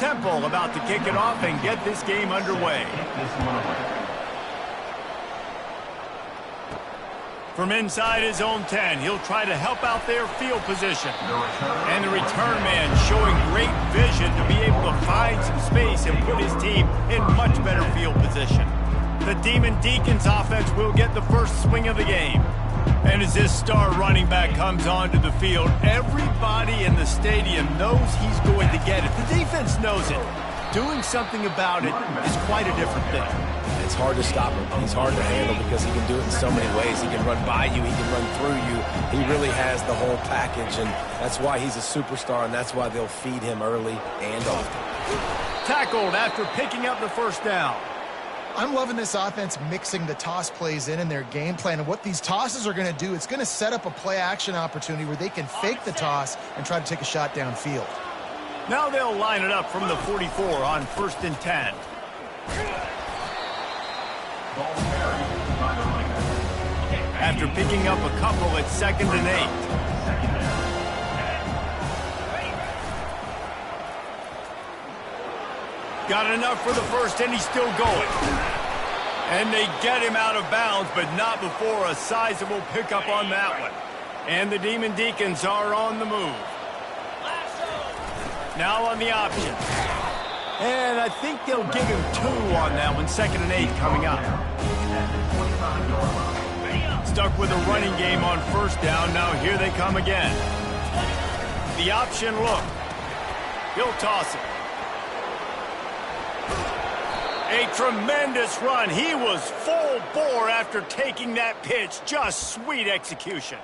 Temple about to kick it off and get this game underway. From inside his own 10, he'll try to help out their field position. And the return man showing great vision to be able to find some space and put his team in much better field position. The Demon Deacons offense will get the first swing of the game. And as this star running back comes onto the field, everybody in the stadium knows he's going to get it. The defense knows it. Doing something about it is quite a different thing. It's hard to stop him. He's hard to handle because he can do it in so many ways. He can run by you. He can run through you. He really has the whole package, and that's why he's a superstar, and that's why they'll feed him early and often. Tackled after picking up the first down. I'm loving this offense mixing the toss plays in their game plan. And what these tosses are going to do, it's going to set up a play-action opportunity where they can fake the toss and try to take a shot downfield. Now they'll line it up from the 44 on 1st and 10. After picking up a couple at 2nd and 8. Got enough for the first, and he's still going. And they get him out of bounds, but not before a sizable pickup on that one. And the Demon Deacons are on the move. Now on the option. And I think they'll give him 2 on that one. 2nd and 8 coming up. Stuck with a running game on 1st down. Now here they come again. The option look. He'll toss it. A tremendous run. He was full bore after taking that pitch. Just sweet execution.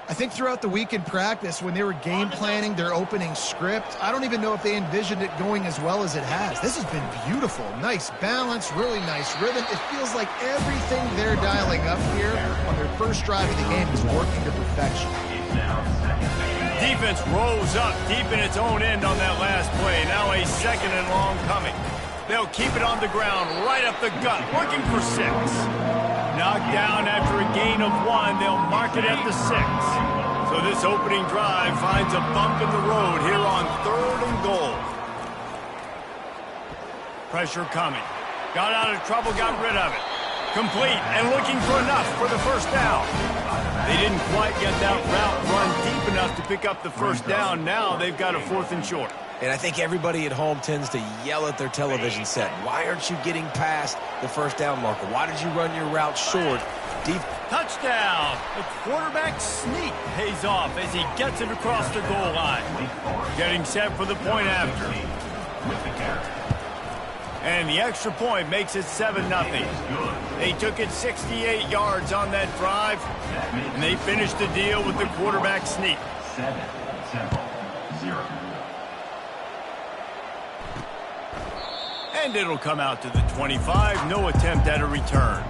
I think throughout the week in practice, when they were game planning their opening script, I don't even know if they envisioned it going as well as it has. This has been beautiful. Nice balance, really nice rhythm. It feels like everything they're dialing up here on their first drive of the game is working to perfection. Defense rose up deep in its own end on that last play. Now a 2nd and long coming. They'll keep it on the ground, right up the gut, looking for 6. Knocked down after a gain of 1, they'll mark it at the 6. So this opening drive finds a bump in the road here on 3rd and goal. Pressure coming. Got out of trouble, got rid of it. Complete and looking for enough for the first down. They didn't quite get that route run deep enough to pick up the first down. Now they've got a 4th and short. And I think everybody at home tends to yell at their television set. Why aren't you getting past the first down marker? Why did you run your route short? Deep. Touchdown! The quarterback sneak pays off as he gets it across the goal line. Getting set for the point after. And the extra point makes it 7-0. They took it 68 yards on that drive, and they finished the deal with the quarterback sneak. 7-0. And it'll come out to the 25. No attempt at a return.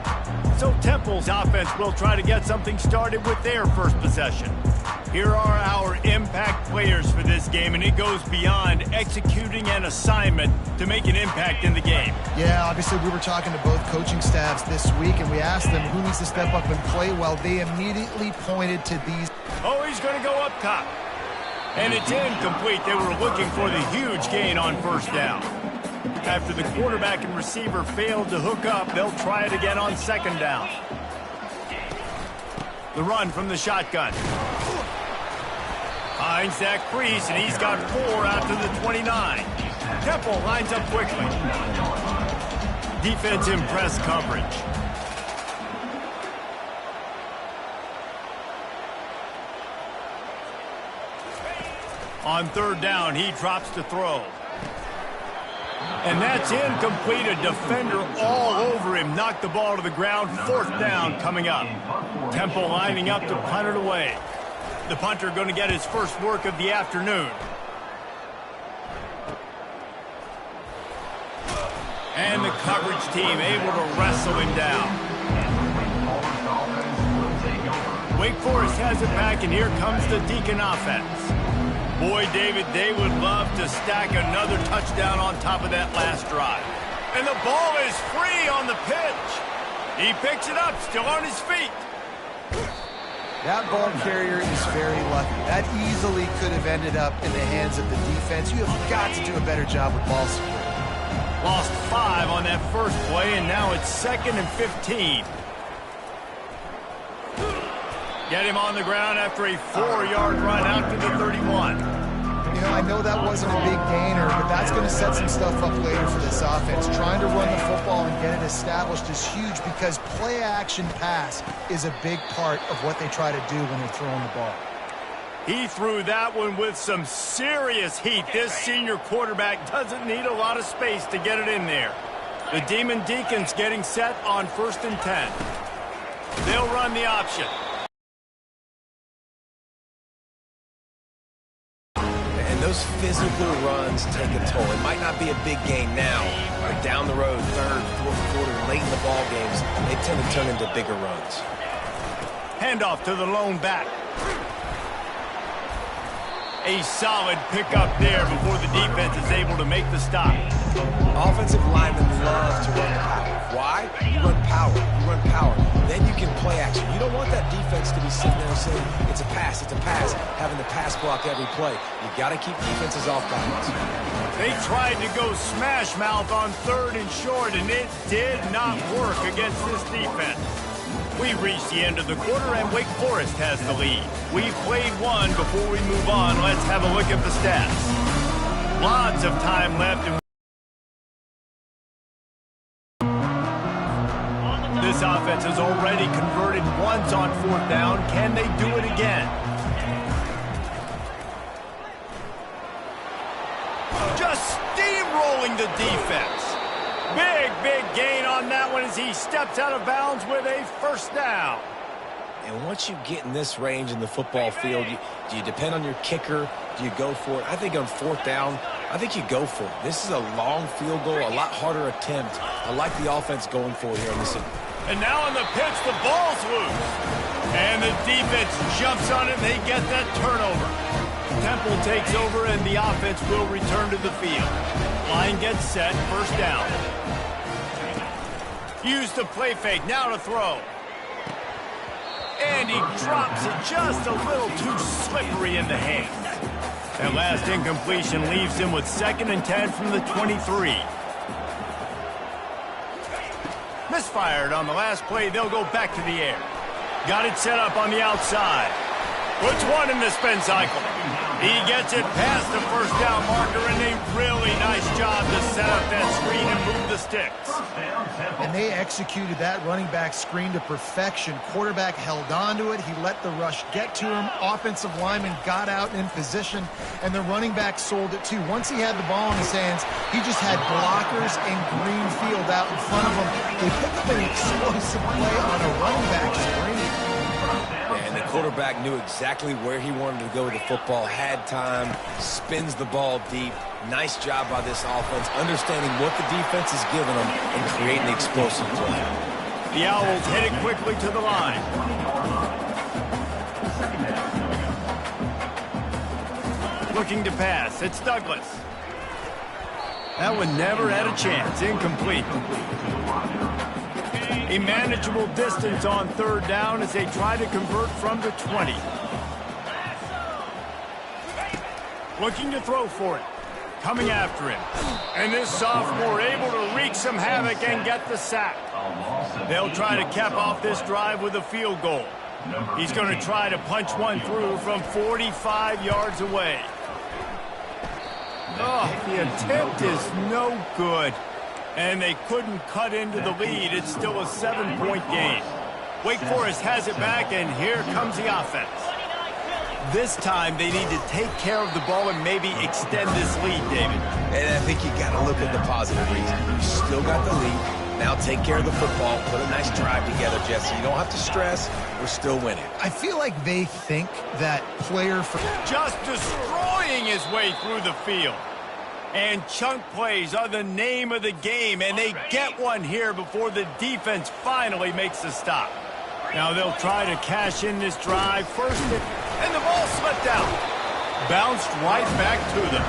So Temple's offense will try to get something started with their first possession. Here are our impact players for this game, and it goes beyond executing an assignment to make an impact in the game. Yeah, obviously we were talking to both coaching staffs this week, and we asked them who needs to step up and play well. They immediately pointed to these. Oh, he's going to go up top. And it's incomplete. They were looking for the huge gain on 1st down. After the quarterback and receiver failed to hook up, they'll try it again on 2nd down. The run from the shotgun. Finds Zach Priest, and he's got 4 out to the 29. Temple lines up quickly. Defense in press coverage. On 3rd down, he drops to throw. And that's incomplete. A defender all over him. Knocked the ball to the ground. 4th down coming up. Temple lining up to punt it away. The punter going to get his first work of the afternoon. And the coverage team able to wrestle him down. Wake Forest has it back, and here comes the Deacon offense. Boy, David, they would love to stack another touchdown on top of that last drive. And the ball is free on the pitch. He picks it up, still on his feet. That ball carrier is very lucky. That easily could have ended up in the hands of the defense. You have got to do a better job with ball security. Lost 5 on that first play, and now it's 2nd and 15. Get him on the ground after a 4-yard run out to the 31. You know, I know that wasn't a big gainer, but that's going to set some stuff up later for this offense. Trying to run the football and get it established is huge because play-action pass is a big part of what they try to do when they're throwing the ball. He threw that one with some serious heat. This senior quarterback doesn't need a lot of space to get it in there. The Demon Deacons getting set on 1st and 10. They'll run the option. Those physical runs take a toll. It might not be a big gain now, but down the road, 3rd, 4th quarter, late in the ball games, they tend to turn into bigger runs. Handoff to the lone back. A solid pickup there before the defense is able to make the stop. Offensive linemen love to run power. Why? You run power. You run power. Then you can play action. You don't want that defense to be sitting there saying, it's a pass, having the pass block every play. You got to keep defenses off balance. They tried to go smash mouth on 3rd and short, and it did not work against this defense. We've reached the end of the quarter, and Wake Forest has the lead. We've played one. Before we move on, let's have a look at the stats. Lots of time left. This offense has already converted once on 4th down. Can they do it again? Just steamrolling the defense. Big gain on that one as he steps out of bounds with a 1st down. And once you get in this range in the football field, do you depend on your kicker? Do you go for it? I think on 4th down, I think you go for it. This is a long field goal, a lot harder attempt. I like the offense going for it here on this. And now on the pitch, the ball's loose. And the defense jumps on it, and they get that turnover. Temple takes over, and the offense will return to the field. Line gets set, 1st down. Use the play fake, now to throw. And he drops it just a little too slippery in the hands. That last incompletion leaves him with 2nd and 10 from the 23. Misfired on the last play. They'll go back to the air. Got it set up on the outside. Puts one in the spin cycle. He gets it past the 1st down marker, and a really nice job to set up that screen and move the sticks. And they executed that running back screen to perfection. Quarterback held on to it. He let the rush get to him. Offensive lineman got out in position, and the running back sold it too. Once he had the ball in his hands, he just had blockers and green field out in front of him. They picked up an explosive play on a running back screen. And the quarterback knew exactly where he wanted to go with the football, had time, spins the ball deep. Nice job by this offense, understanding what the defense is giving them and creating the explosive play. The Owls hit it quickly to the line. Looking to pass. It's Douglas. That one never had a chance. Incomplete. A manageable distance on 3rd down as they try to convert from the 20. Looking to throw for it. Coming after him. And this sophomore able to wreak some havoc and get the sack. They'll try to cap off this drive with a field goal. He's going to try to punch one through from 45 yards away. Oh, the attempt is no good. And they couldn't cut into the lead. It's still a 7-point game. Wake Forest has it back, and here comes the offense. This time, they need to take care of the ball and maybe extend this lead, David. And I think you got to look at the positive reason. You still got the lead. Now take care of the football. Put a nice drive together, Jesse. You don't have to stress. We're still winning. I feel like they think that player for just destroying his way through the field. And chunk plays are the name of the game, and they get one here before the defense finally makes the stop. Now they'll try to cash in this drive. First, and the ball slipped out. Bounced right back to them.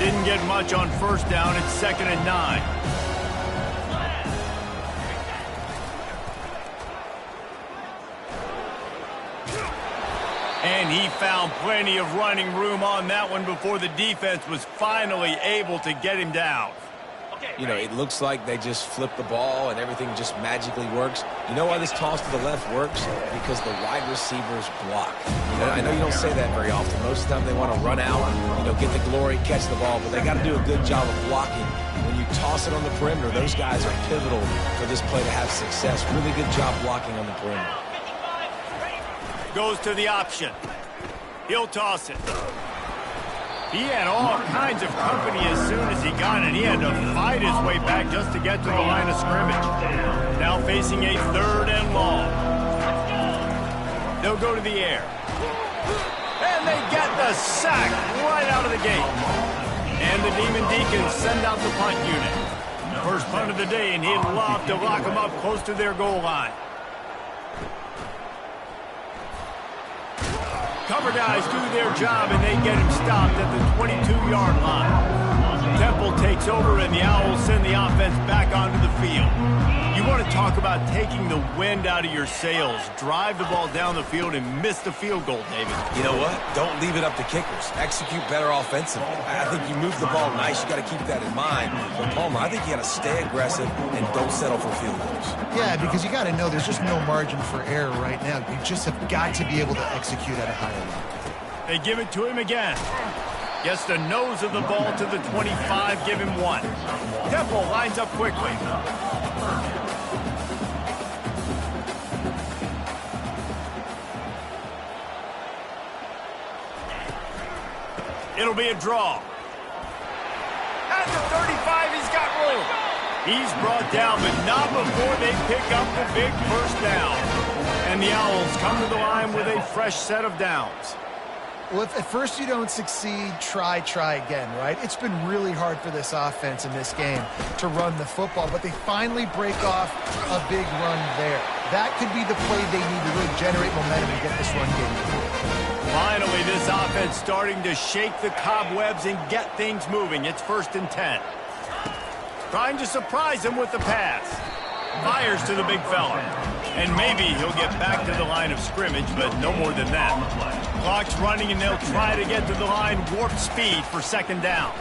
Didn't get much on 1st down. It's 2nd and 9. And he found plenty of running room on that one before the defense was finally able to get him down. You know, it looks like they just flip the ball and everything just magically works. You know why this toss to the left works? Because the wide receivers block. I know you don't say that very often. Most of the time they want to run out, get the glory, catch the ball, but they got to do a good job of blocking. When you toss it on the perimeter, those guys are pivotal for this play to have success. Really good job blocking on the perimeter. Goes to the option. He'll toss it. He had all kinds of company as soon as he got it. He had to fight his way back just to get to the line of scrimmage. Now facing a 3rd and long. They'll go to the air. And they get the sack right out of the gate. And the Demon Deacons send out the punt unit. First punt of the day, and he'd love to lock them up close to their goal line. Cover guys do their job, and they get him stopped at the 22-yard line. Temple takes over, and the Owls send the offense back onto the field. You want to talk about taking the wind out of your sails. Drive the ball down the field and miss the field goal, David. You know what? Don't leave it up to kickers. Execute better offensively. I think you move the ball nice. You got to keep that in mind. But Palmer, I think you got to stay aggressive and don't settle for field goals. Yeah, because you got to know there's just no margin for error right now. You just have got to be able to execute at a higher level. They give it to him again. Gets the nose of the ball to the 25, give him 1. Temple lines up quickly. It'll be a draw. At the 35, he's got room. He's brought down, but not before they pick up the big first down. And the Owls come to the line with a fresh set of downs. Well, if at first you don't succeed, try again, right? It's been really hard for this offense in this game to run the football, but they finally break off a big run there. That could be the play they need to really generate momentum and get this run game going. Finally, this offense starting to shake the cobwebs and get things moving. It's 1st and 10. Trying to surprise him with the pass. Fires to the big fella. And maybe he'll get back to the line of scrimmage, but no more than that. Clock's running, and they'll try to get to the line warp speed for 2nd down.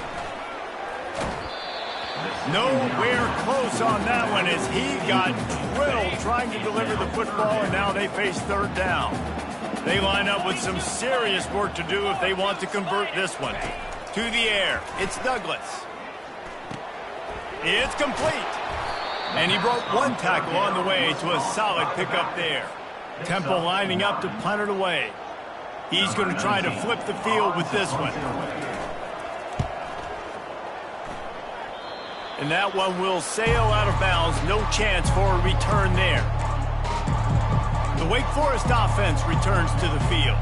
Nowhere close on that one as he got drilled trying to deliver the football, and now they face 3rd down. They line up with some serious work to do if they want to convert this one. To the air, it's Douglas. It's complete. And he broke 1 tackle on the way to a solid pickup there. Temple lining up to punt it away. He's going to try to flip the field with this one. And that one will sail out of bounds. No chance for a return there. The Wake Forest offense returns to the field.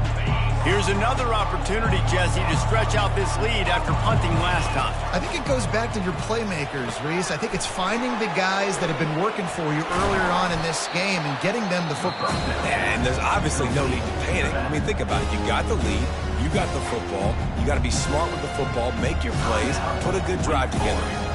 Here's another opportunity, Jesse, to stretch out this lead after punting last time. I think it goes back to your playmakers, Reese. I think it's finding the guys that have been working for you earlier on in this game and getting them the football. And there's obviously no need to panic. I mean, think about it. You got the lead. You got the football. You got to be smart with the football, make your plays, put a good drive together.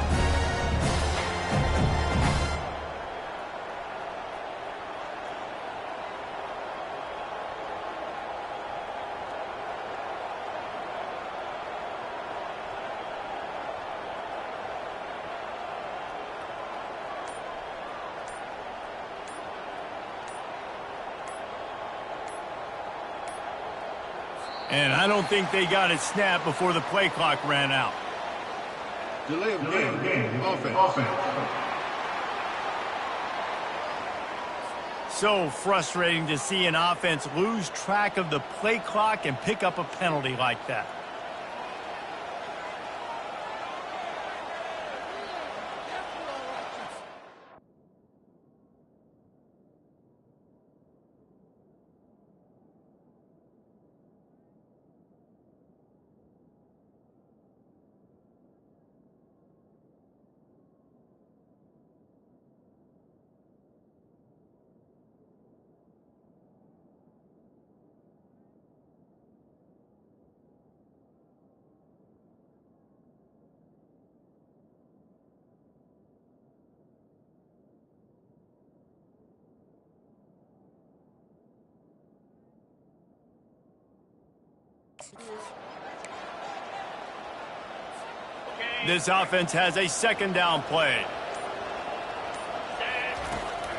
And I don't think they got it snapped before the play clock ran out. Delay of game. Offense. So frustrating to see an offense lose track of the play clock and pick up a penalty like that. This offense has a second down play.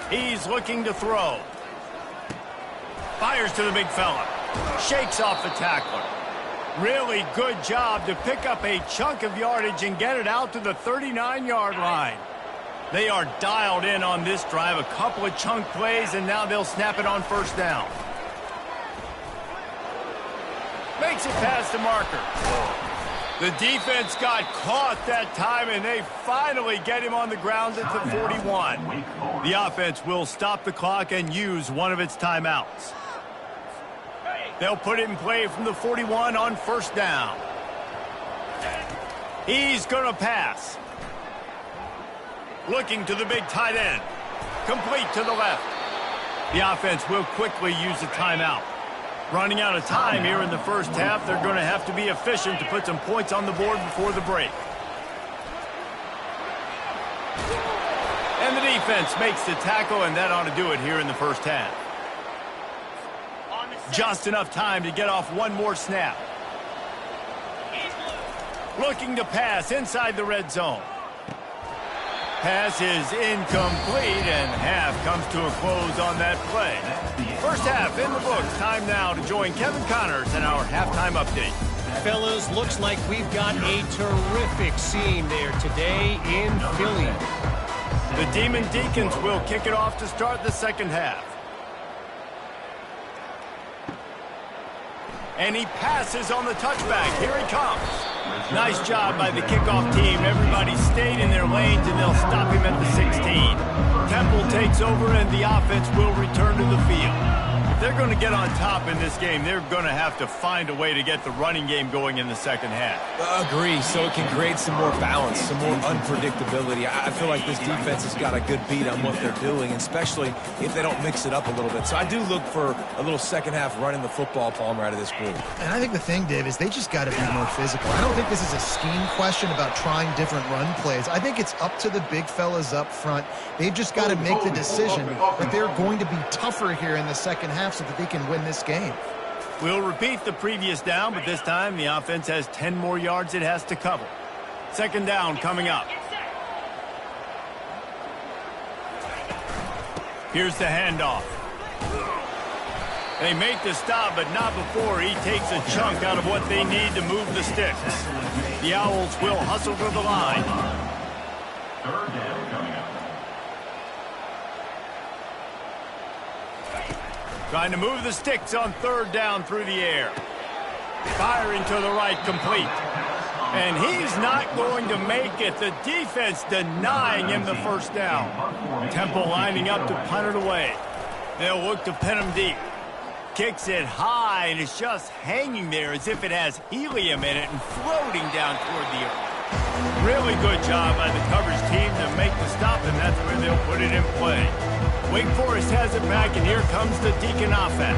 He's looking to throw. Fires to the big fella. Shakes off the tackler. Really good job to pick up a chunk of yardage and get it out to the 39-yard line. They are dialed in on this drive. A couple of chunk plays, and now they'll snap it on first down. Makes it past the marker. The defense got caught that time, and they finally get him on the ground at the 41. The offense will stop the clock and use one of its timeouts. They'll put it in play from the 41 on first down. He's going to pass. Looking to the big tight end. Complete to the left. The offense will quickly use a timeout. Running out of time here in the first half, they're going to have to be efficient to put some points on the board before the break. And the defense makes the tackle, and that ought to do it here in the first half. Just enough time to get off one more snap. Looking to pass inside the red zone. Pass is incomplete, and half comes to a close on that play. First half in the books. Time now to join Kevin Connors in our halftime update. Fellas, looks like we've got a terrific scene there today in Philly. The Demon Deacons will kick it off to start the second half. And he passes on the touchback. Here he comes. Nice job by the kickoff team. Everybody stayed in their lanes, and they'll stop him at the 16. Temple takes over, and the offense will return to the field. If they're going to get on top in this game, they're going to have to find a way to get the running game going in the second half. Agree, so it can create some more balance, some more unpredictability. I feel like this defense has got a good beat on what they're doing, especially if they don't mix it up a little bit. So I do look for a little second half running the football, Palmer, out of this group. And I think the thing, Dave, is they just got to be more physical. I don't think this is a scheme question about trying different run plays. I think it's up to the big fellas up front. They've just got to make the decision that they're going to be tougher here in the second half so that they can win this game. We'll repeat the previous down, but this time the offense has 10 more yards it has to cover. Second down coming up. Here's the handoff. They make the stop, but not before he takes a chunk out of what they need to move the sticks. The Owls will hustle to the line. Third down coming up. Trying to move the sticks on third down through the air. Firing to the right, complete. And he's not going to make it. The defense denying him the first down. Temple lining up to punt it away. They'll look to pin him deep. Kicks it high, and it's just hanging there as if it has helium in it and floating down toward the earth. Really good job by the coverage team to make the stop, and that's where they'll put it in play. Wake Forest has it back, and here comes the Deacon offense.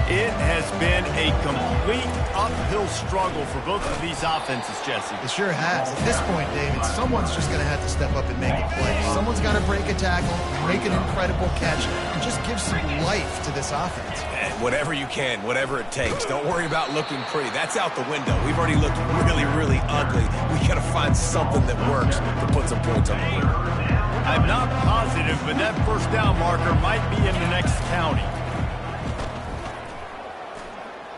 It has been a complete uphill struggle for both of these offenses, Jesse. It sure has. At this point, David, someone's just going to have to step up and make a play. Someone's got to break a tackle, make an incredible catch, and just give some life to this offense. And whatever you can, whatever it takes. Don't worry about looking pretty. That's out the window. We've already looked really, really ugly. We got to find something that works to put some points on the board. I'm not positive, but that first down marker might be in the next county.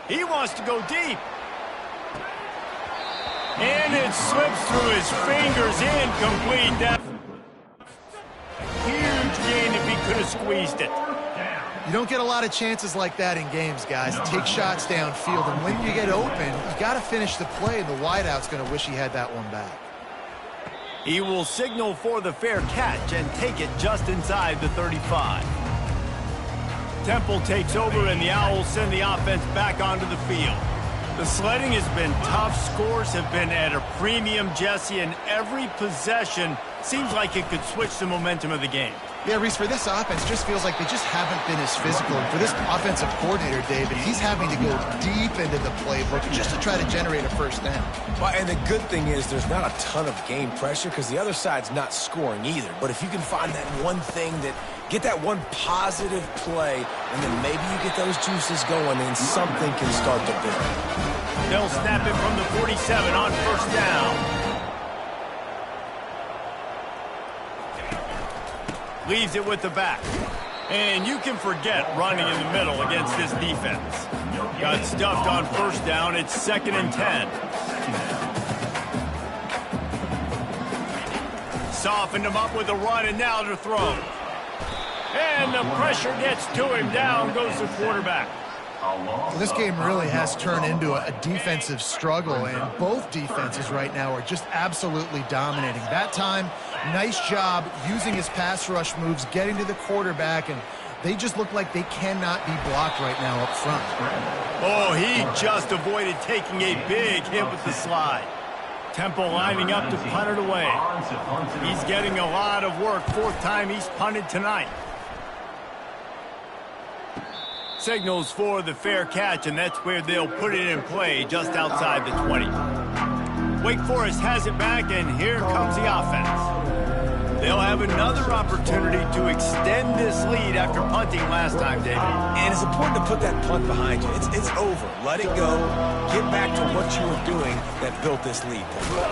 He wants to go deep. And it slips through his fingers, incomplete. That huge gain if he could have squeezed it. You don't get a lot of chances like that in games, guys. Take shots downfield, and when you get open, you got to finish the play, and the wideout's going to wish he had that one back. He will signal for the fair catch and take it just inside the 35. Temple takes over, and the Owls send the offense back onto the field. The sledding has been tough. Scores have been at a premium, Jesse, and every possession seems like it could switch the momentum of the game. Yeah, Reese, for this offense, just feels like they just haven't been as physical. And for this offensive coordinator, David, he's having to go deep into the playbook just to try to generate a first down. Well, and the good thing is there's not a ton of game pressure because the other side's not scoring either. But if you can find that one thing that get that one positive play, and then maybe you get those juices going and something can start to build. They'll snap it from the 47 on first down. Leaves it with the back. And you can forget running in the middle against this defense. Got stuffed on first down. It's 2nd and 10. Softened him up with a run, and now to throw. And the pressure gets to him. Down goes the quarterback. Well, this game really has turned into a defensive struggle, and both defenses right now are just absolutely dominating. That time, nice job using his pass rush moves, getting to the quarterback, and they just look like they cannot be blocked right now up front. Oh, he just avoided taking a big hit with the slide. Temple lining up to punt it away. He's getting a lot of work. 4th time he's punted tonight. Signals for the fair catch, and that's where they'll put it in play, just outside the 20. Wake Forest has it back, and here comes the offense. They'll have another opportunity to extend this lead after punting last time, David. And it's important to put that punt behind you. It's over. Let it go. Get back to what you were doing that built this lead.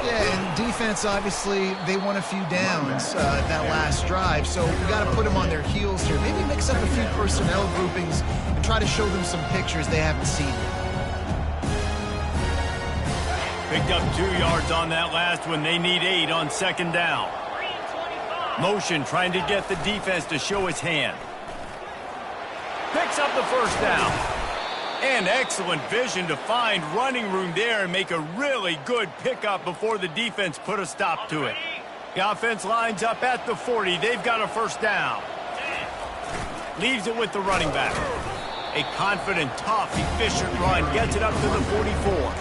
Yeah, and defense, obviously, they won a few downs that last drive, so we got to put them on their heels here. Maybe mix up a few personnel groupings and try to show them some pictures they haven't seen yet. Picked up 2 yards on that last one. They need 8 on 2nd down. Motion trying to get the defense to show its hand. Picks up the first down. And excellent vision to find running room there and make a really good pickup before the defense put a stop to it. The offense lines up at the 40. They've got a first down. Leaves it with the running back. A confident, tough, efficient run. Gets it up to the 44.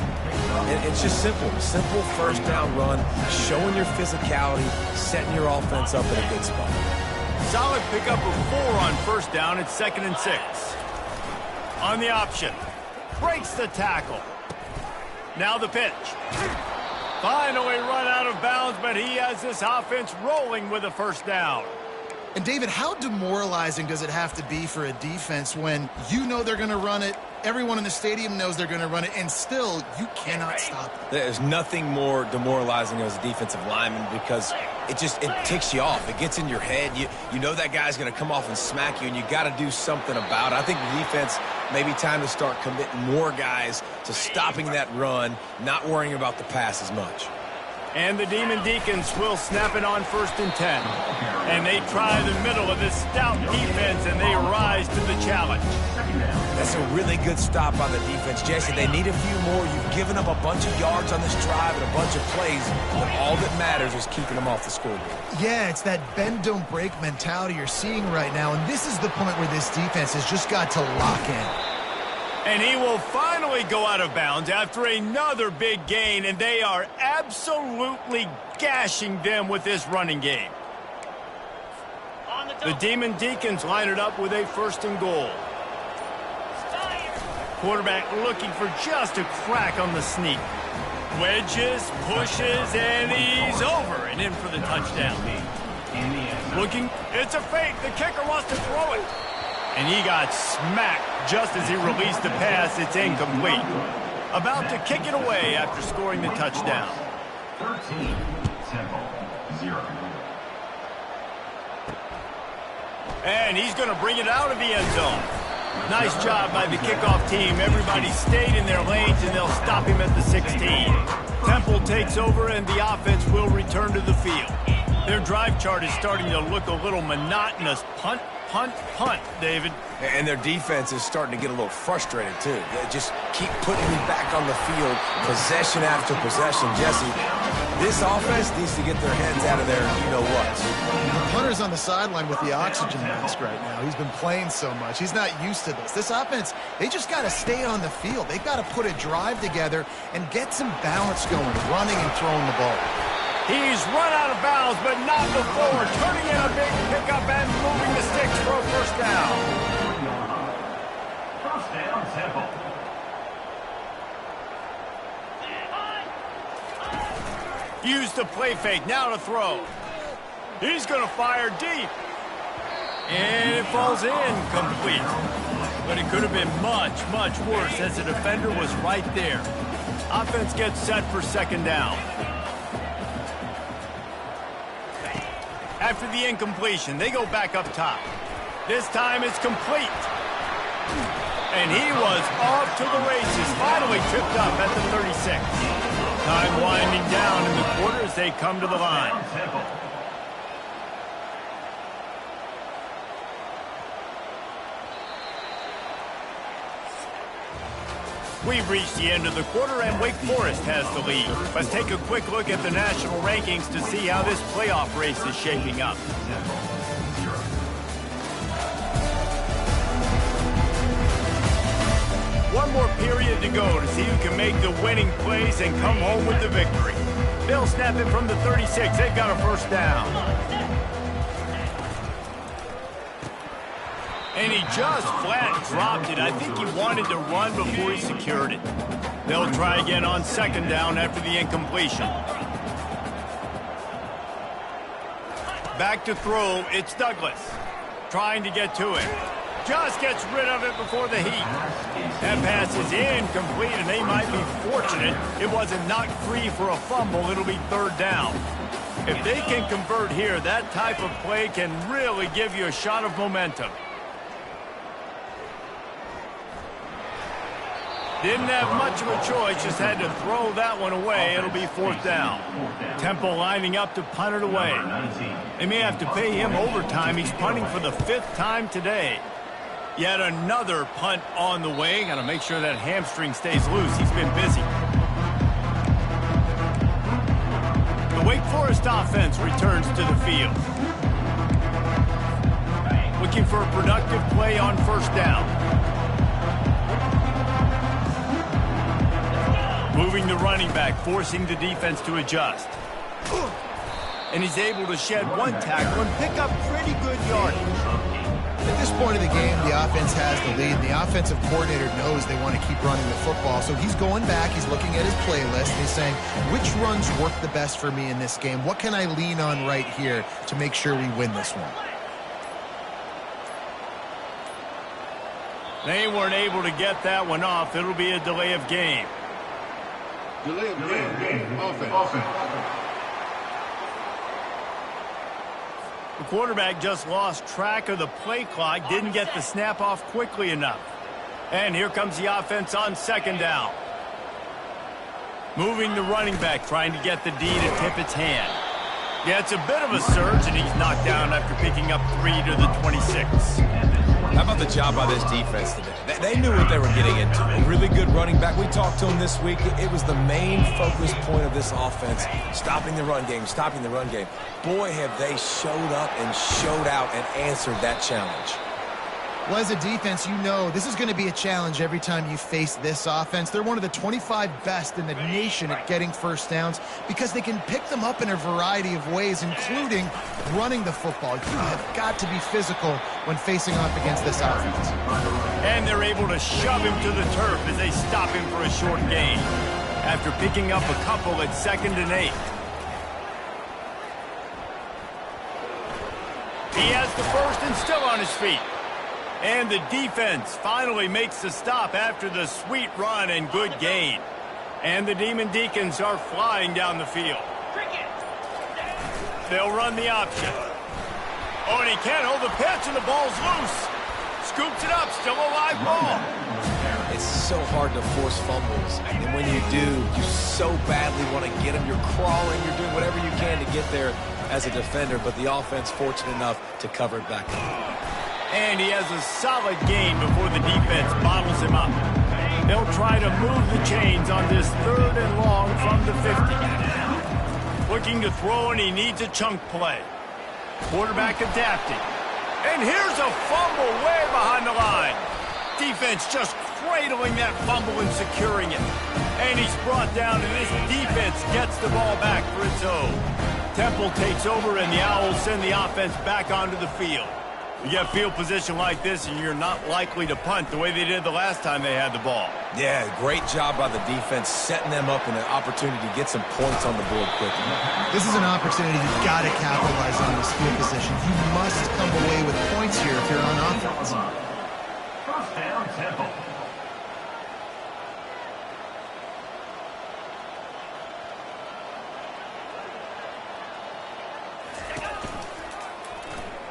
And it's just simple. Simple first down run, showing your physicality, setting your offense up in a good spot. Solid pickup of 4 on first down. It's 2nd and 6. On the option. Breaks the tackle. Now the pitch. Finally run out of bounds, but he has this offense rolling with a first down. And, David, how demoralizing does it have to be for a defense when you know they're going to run it, everyone in the stadium knows they're going to run it, and still you cannot stop it? There's nothing more demoralizing as a defensive lineman because it ticks you off. It gets in your head. You know that guy's going to come off and smack you, and you got to do something about it. I think the defense maybe time to start committing more guys to stopping that run, not worrying about the pass as much. And the Demon Deacons will snap it on 1st and 10. And they try the middle of this stout defense, and they rise to the challenge. That's a really good stop by the defense, Jesse. They need a few more. You've given up a bunch of yards on this drive and a bunch of plays, but all that matters is keeping them off the scoreboard. Yeah, it's that bend, don't break mentality you're seeing right now, and this is the point where this defense has just got to lock in. And he will finally go out of bounds after another big gain, and they are absolutely gashing them with this running game. The Demon Deacons line it up with a 1st and goal. Quarterback looking for just a crack on the sneak. Wedges, pushes, and he's over and in for the touchdown. Looking, it's a fake. The kicker wants to throw it. And he got smacked just as he released the pass. It's incomplete. About to kick it away after scoring the touchdown. 13, Temple, 0. And he's going to bring it out of the end zone. Nice job by the kickoff team. Everybody stayed in their lanes, and they'll stop him at the 16. Temple takes over, and the offense will return to the field. Their drive chart is starting to look a little monotonous. Punt, punt, punt, David. And their defense is starting to get a little frustrated, too. They just keep putting me back on the field, possession after possession. Jesse, this offense needs to get their heads out of there, you-know-what. The punter's on the sideline with the oxygen mask right now. He's been playing so much. He's not used to this. This offense, they just got to stay on the field. They've got to put a drive together and get some balance going, running and throwing the ball. He's run out of bounds, but not before. Turning in a big pickup and moving the sticks for a first down. First down, Temple. Used the play fake, now to throw. He's going to fire deep. And it falls incomplete. But it could have been much, much worse as the defender was right there. Offense gets set for second down. After the incompletion, they go back up top. This time it's complete. And he was off to the races, finally tripped up at the 36. Time winding down in the quarter as they come to the line. We've reached the end of the quarter, and Wake Forest has the lead. Let's take a quick look at the national rankings to see how this playoff race is shaping up. One more period to go to see who can make the winning plays and come home with the victory. They'll snap it from the 36. They've got a first down. And he just flat dropped it. I think he wanted to run before he secured it. They'll try again on second down after the incompletion. Back to throw, it's Douglas. Trying to get to it. Just gets rid of it before the heat. That pass is incomplete, and they might be fortunate it wasn't knocked free for a fumble. It'll be third down. If they can convert here, that type of play can really give you a shot of momentum. Didn't have much of a choice, just had to throw that one away. It'll be fourth down. Temple lining up to punt it away. They may have to pay him overtime. He's punting for the 5th time today. Yet another punt on the way. Got to make sure that hamstring stays loose. He's been busy. The Wake Forest offense returns to the field. Looking for a productive play on first down. Moving the running back, forcing the defense to adjust. And he's able to shed one tackle and pick up pretty good yardage. At this point of the game, the offense has the lead. The offensive coordinator knows they want to keep running the football. So he's going back, he's looking at his playlist, and he's saying, which runs work the best for me in this game? What can I lean on right here to make sure we win this one? They weren't able to get that one off. It'll be a delay of game. Delay of game. Offense. The quarterback just lost track of the play clock, didn't get the snap off quickly enough. And here comes the offense on second down. Moving the running back, trying to get the D to tip its hand. Yeah, it's a bit of a surge, and he's knocked down after picking up 3 to the 26. How about the job by this defense today? They knew what they were getting into. A really good running back. We talked to him this week. It was the main focus point of this offense. Stopping the run game, stopping the run game. Boy, have they showed up and showed out and answered that challenge. Well, as a defense, you know this is going to be a challenge every time you face this offense. They're one of the 25 best in the nation at getting first downs because they can pick them up in a variety of ways, including running the football. You have got to be physical when facing off against this offense. And they're able to shove him to the turf as they stop him for a short gain. After picking up a couple at 2nd and 8. He has the first and still on his feet. And the defense finally makes the stop after the sweet run and good gain. And the Demon Deacons are flying down the field. They'll run the option. Oh, and he can't hold the pitch, and the ball's loose. Scoops it up, still a live ball. It's so hard to force fumbles. And when you do, you so badly want to get them. You're crawling, you're doing whatever you can to get there as a defender, but the offense fortunate enough to cover it back up. And he has a solid gain before the defense bottles him up. They'll try to move the chains on this 3rd and long from the 50. Looking to throw, and he needs a chunk play. Quarterback adapting. And here's a fumble way behind the line. Defense just cradling that fumble and securing it. And he's brought down, and this defense gets the ball back for its own. Temple takes over, and the Owls send the offense back onto the field. You get field position like this, and you're not likely to punt the way they did the last time they had the ball. Yeah, great job by the defense, setting them up in an opportunity to get some points on the board quickly. This is an opportunity you've got to capitalize on this field position. You must come away with points here if you're on offense. First down, Temple.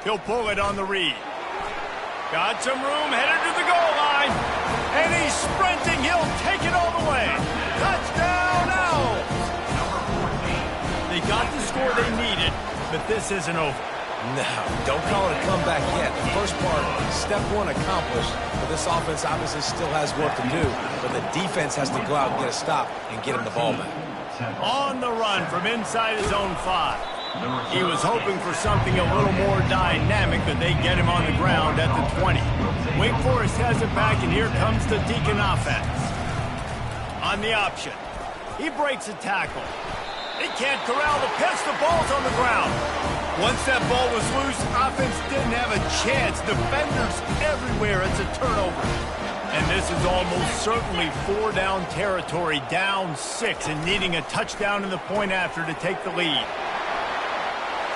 He'll pull it on the read. Got some room, headed to the goal line. And he's sprinting. He'll take it all the way. Touchdown, Owls! They got the score they needed, but this isn't over. No, don't call it a comeback yet. The first part, step one accomplished, but this offense obviously still has work to do. But the defense has to go out and get a stop and get him the ball back. On the run from inside his own 5. He was hoping for something a little more dynamic, but they get him on the ground at the 20. Wake Forest has it back, and here comes the Deacon offense. On the option, he breaks a tackle. He can't corral the pitch. The ball's on the ground. Once that ball was loose, offense didn't have a chance. Defenders everywhere. It's a turnover. And this is almost certainly 4-down territory, down 6, and needing a touchdown in the point after to take the lead.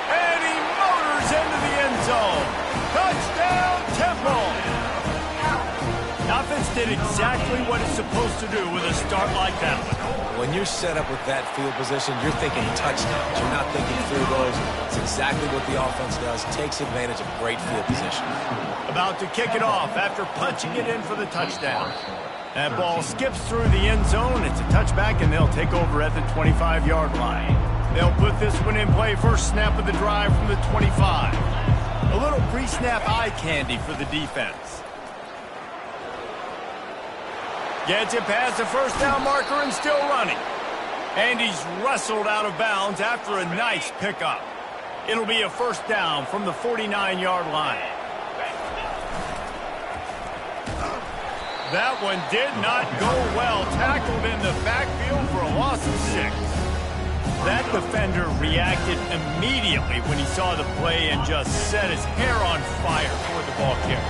And he motors into the end zone. Touchdown, Temple! Offense did exactly what it's supposed to do with a start like that one. When you're set up with that field position, you're thinking touchdowns. You're not thinking field goals. It's exactly what the offense does. Takes advantage of great field position. About to kick it off after punching it in for the touchdown. That ball skips through the end zone. It's a touchback, and they'll take over at the 25-yard line. They'll put this one in play. First snap of the drive from the 25. A little pre-snap eye candy for the defense. Gets it past the first down marker and still running. And he's wrestled out of bounds after a nice pickup. It'll be a first down from the 49-yard line. That one did not go well. Tackled in the backfield for a loss of 6. That defender reacted immediately when he saw the play and just set his hair on fire toward the ball carrier.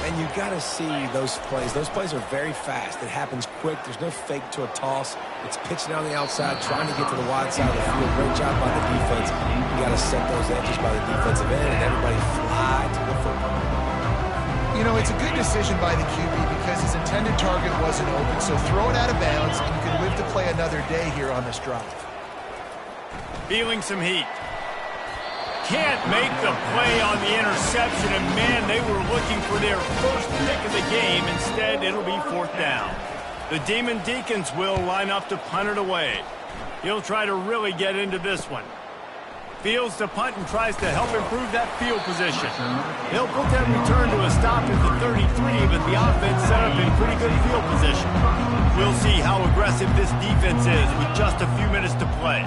And you got to see those plays. Those plays are very fast. It happens quick. There's no fake to a toss. It's pitching down the outside, trying to get to the wide side of the field. Great job by the defense. You got to set those edges by the defensive end, and everybody fly to the football. You know, it's a good decision by the QB because his intended target wasn't open, so throw it out of bounds, and you can live to play another day here on this drive. Feeling some heat. Can't make the play on the interception, and man, they were looking for their first pick of the game. Instead, it'll be 4th down. The Demon Deacons will line up to punt it away. He'll try to really get into this one. Fields to punt and tries to help improve that field position. He'll put that return to a stop at the 33, but the offense set up in pretty good field position. We'll see how aggressive this defense is with just a few minutes to play.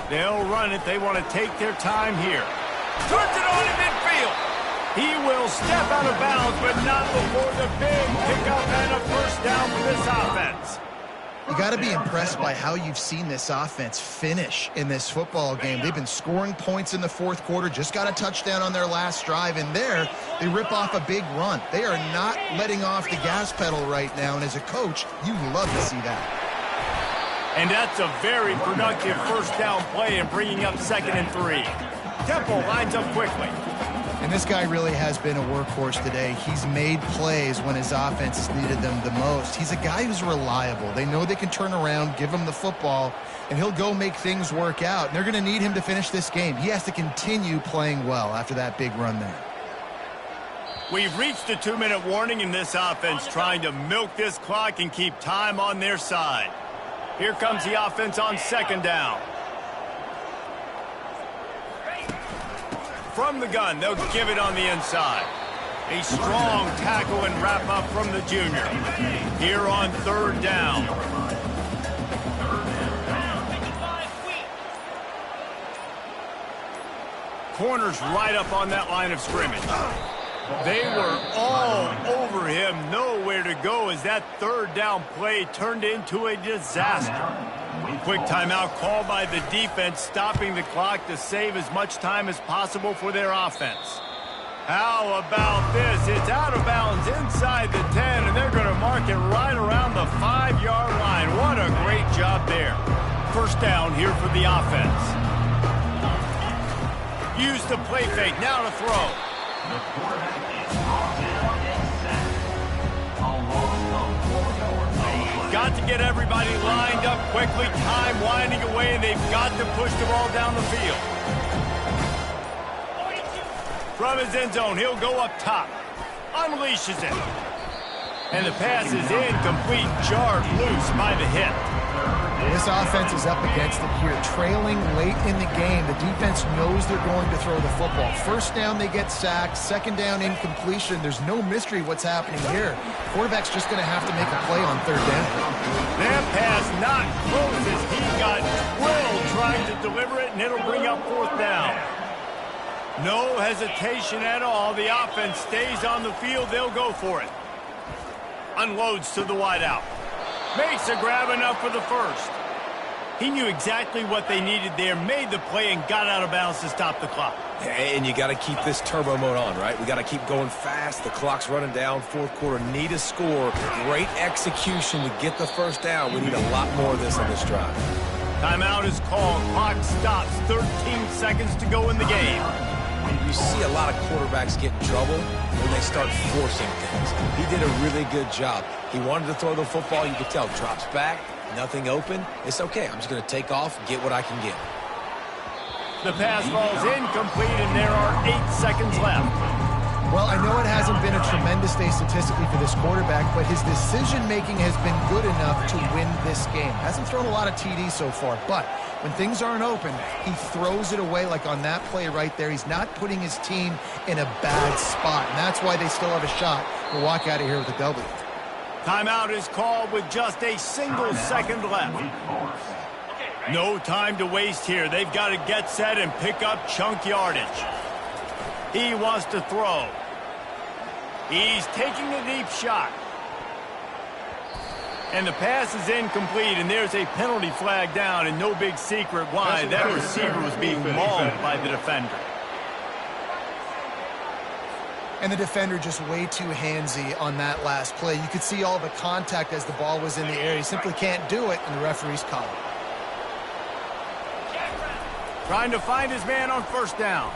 They'll run it. They want to take their time here. Turns it on in midfield. He will step out of bounds, but not before the big pickup and a first down for this offense. You got to be impressed by how you've seen this offense finish in this football game. They've been scoring points in the 4th quarter, just got a touchdown on their last drive, and there they rip off a big run. They are not letting off the gas pedal right now, and as a coach, you love to see that. And that's a very productive first down play and bringing up 2nd and 3. Temple lines up quickly. And this guy really has been a workhorse today. He's made plays when his offense has needed them the most. He's a guy who's reliable. They know they can turn around, give him the football, and he'll go make things work out. And they're going to need him to finish this game. He has to continue playing well after that big run there. We've reached the 2-minute warning in this offense, trying to milk this clock and keep time on their side. Here comes the offense on 2nd down. From the gun, they'll give it on the inside. A strong tackle and wrap up from the junior. Here on 3rd down. Corners right up on that line of scrimmage. They were all over him, nowhere to go as that 3rd down play turned into a disaster. Quick timeout called by the defense, stopping the clock to save as much time as possible for their offense. How about this? It's out of bounds inside the 10, and they're going to mark it right around the 5-yard line. What a great job there. First down here for the offense. Use the play fake. Now to throw. The quarterback is brought down and sacked. A loss of 4 yards. Got to get everybody lined up quickly. Time winding away, and they've got to push the ball down the field. From his end zone, he'll go up top. Unleashes it. And the pass is incomplete. Jarred loose by the hit. This offense is up against it here. Trailing late in the game. The defense knows they're going to throw the football. First down, they get sacked. Second down, incompletion. There's no mystery what's happening here. Quarterback's just going to have to make a play on third down. That pass not close as he got drilled trying to deliver it, and it'll bring up fourth down. No hesitation at all. The offense stays on the field. They'll go for it. Unloads to the wideout. Makes a grab enough for the first. He knew exactly what they needed there, made the play, and got out of bounds to stop the clock. And you got to keep this turbo mode on, right? We got to keep going fast. The clock's running down. Fourth quarter, need a score. Great execution to get the first down. We need a lot more of this on this drive. Timeout is called. Clock stops. 13 seconds to go in the game. You see a lot of quarterbacks get in trouble when they start forcing things. He did a really good job. He wanted to throw the football. You could tell. Drops back. Nothing open. It's okay. I'm just going to take off, get what I can get. The pass falls incomplete, and there are 8 seconds left. Well, I know it hasn't been a tremendous day statistically for this quarterback, but his decision-making has been good enough to win this game. Hasn't thrown a lot of TDs so far, but when things aren't open, he throws it away like on that play right there. He's not putting his team in a bad spot, and that's why they still have a shot to walk out of here with a W. Timeout is called with just a single second left. No time to waste here. They've got to get set and pick up chunk yardage. He wants to throw. He's taking a deep shot. And the pass is incomplete, and there's a penalty flag down, and no big secret why. That receiver was being mauled by the defender. And the defender just way too handsy on that last play. You could see all the contact as the ball was in the air. He simply can't do it, and the referee's call it. Trying to find his man on first down.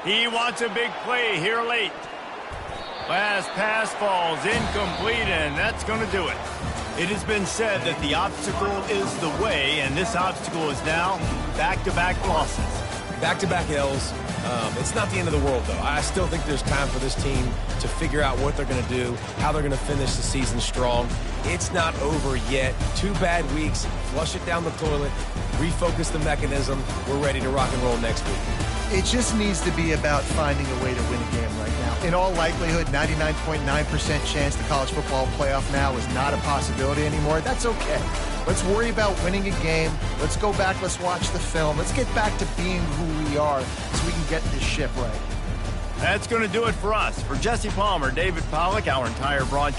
He wants a big play here late. Last pass falls incomplete, and that's going to do it. It has been said that the obstacle is the way, and this obstacle is now back-to-back losses. Back-to-back L's. It's not the end of the world, though. I still think there's time for this team to figure out what they're going to do, how they're going to finish the season strong. It's not over yet. 2 bad weeks. Flush it down the toilet. Refocus the mechanism. We're ready to rock and roll next week. It just needs to be about finding a way to win a game right now. In all likelihood, 99.9% chance the college football playoff now is not a possibility anymore. That's okay. Let's worry about winning a game. Let's go back. Let's watch the film. Let's get back to being who we are so we can get this ship right. That's going to do it for us. For Jesse Palmer, David Pollack, our entire broadcast